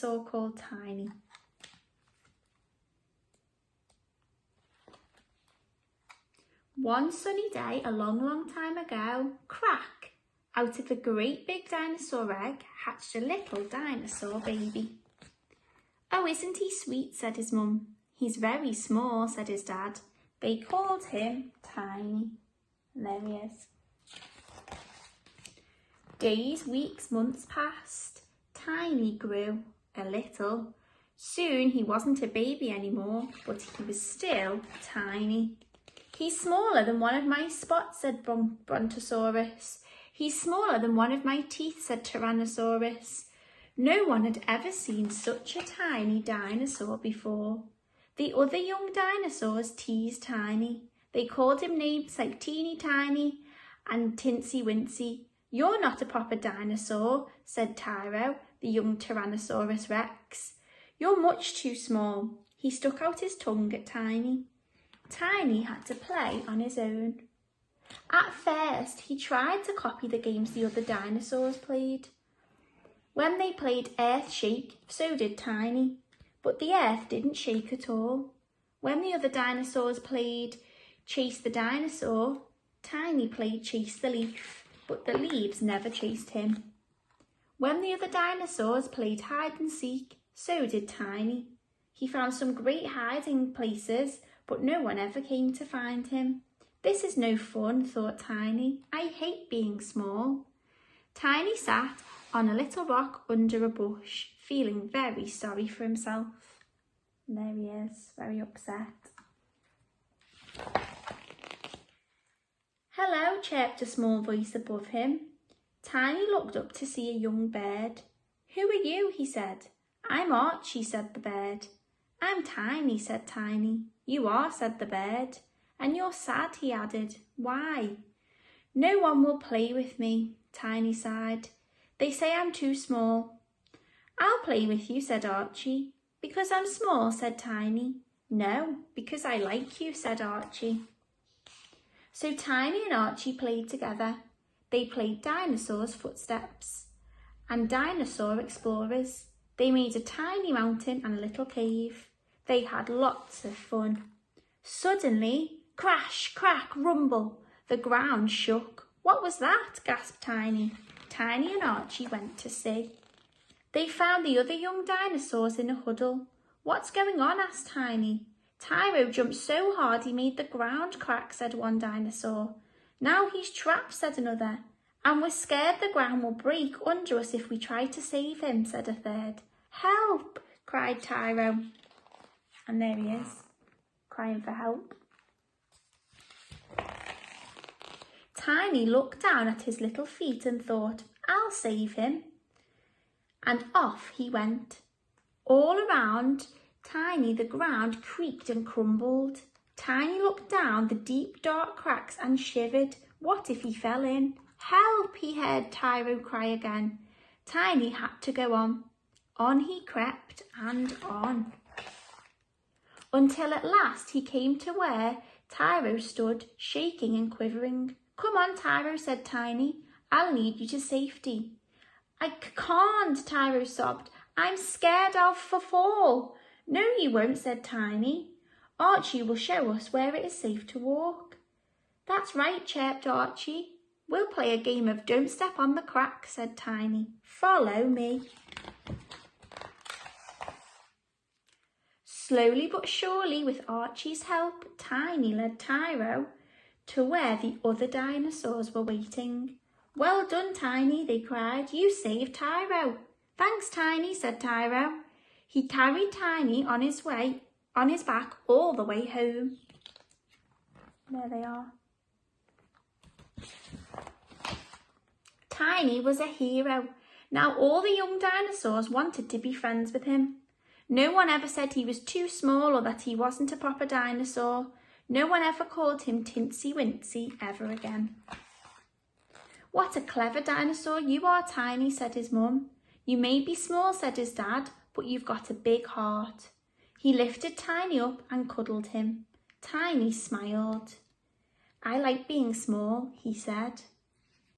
dinosaur called Tiny. One sunny day a long, long time ago, crack, out of a great big dinosaur egg hatched a little dinosaur baby. Oh, isn't he sweet, said his mum. He's very small, said his dad. They called him Tiny. And there he is. Days, weeks, months passed. Tiny grew a little. Soon he wasn't a baby anymore, but he was still tiny. He's smaller than one of my spots, said Brontosaurus. He's smaller than one of my teeth, said Tyrannosaurus. No one had ever seen such a tiny dinosaur before. The other young dinosaurs teased Tiny. They called him names like Teeny Tiny and Tinsy Wincy. You're not a proper dinosaur, said Tyro, the young Tyrannosaurus Rex. You're much too small. He stuck out his tongue at Tiny. Tiny had to play on his own. At first, he tried to copy the games the other dinosaurs played. When they played Earth Shake, so did Tiny, but the earth didn't shake at all. When the other dinosaurs played Chase the Dinosaur, Tiny played Chase the Leaf, but the leaves never chased him. When the other dinosaurs played Hide and Seek, so did Tiny. He found some great hiding places, but no one ever came to find him. This is no fun, thought Tiny. I hate being small. Tiny sat on a little rock under a bush, feeling very sorry for himself. And there he is, very upset. Hello, chirped a small voice above him. Tiny looked up to see a young bird. Who are you? He said. I'm Archie, said the bird. I'm Tiny, said Tiny. You are, said the bird. And you're sad, he added. Why? No one will play with me, Tiny sighed. They say I'm too small. I'll play with you, said Archie. Because I'm small, said Tiny. No, because I like you, said Archie. So Tiny and Archie played together. They played Dinosaur's Footsteps and Dinosaur Explorers. They made a tiny mountain and a little cave. They had lots of fun. Suddenly, crash, crack, rumble, the ground shook. What was that? Gasped Tiny. Tiny and Archie went to see. They found the other young dinosaurs in a huddle. What's going on? Asked Tiny. Tyro jumped so hard he made the ground crack, said one dinosaur. Now he's trapped, said another. And we're scared the ground will break under us if we try to save him, said a third. Help! Cried Tyro. And there he is, crying for help. Tiny looked down at his little feet and thought, I'll save him. And off he went. All around Tiny the ground creaked and crumbled. Tiny looked down the deep dark cracks and shivered. What if he fell in? Help! He heard Tyro cry again. Tiny had to go on. On he crept and on. Until at last he came to where Tyro stood, shaking and quivering. Come on, Tyro, said Tiny. I'll lead you to safety. I can't, Tyro sobbed. I'm scared I'll fall. No, you won't, said Tiny. Archie will show us where it is safe to walk. That's right, chirped Archie. We'll play a game of Don't Step on the Crack, said Tiny. Follow me. Slowly but surely, with Archie's help, Tiny led Tyro to where the other dinosaurs were waiting. Well done, Tiny, they cried. You saved Tyro. Thanks, Tiny, said Tyro. He carried Tiny on his back all the way home. There they are. Tiny was a hero. Now all the young dinosaurs wanted to be friends with him. No one ever said he was too small or that he wasn't a proper dinosaur. No one ever called him Tinsy Wincy ever again. What a clever dinosaur you are, Tiny, said his mum. You may be small, said his dad, but you've got a big heart. He lifted Tiny up and cuddled him. Tiny smiled. I like being small, he said.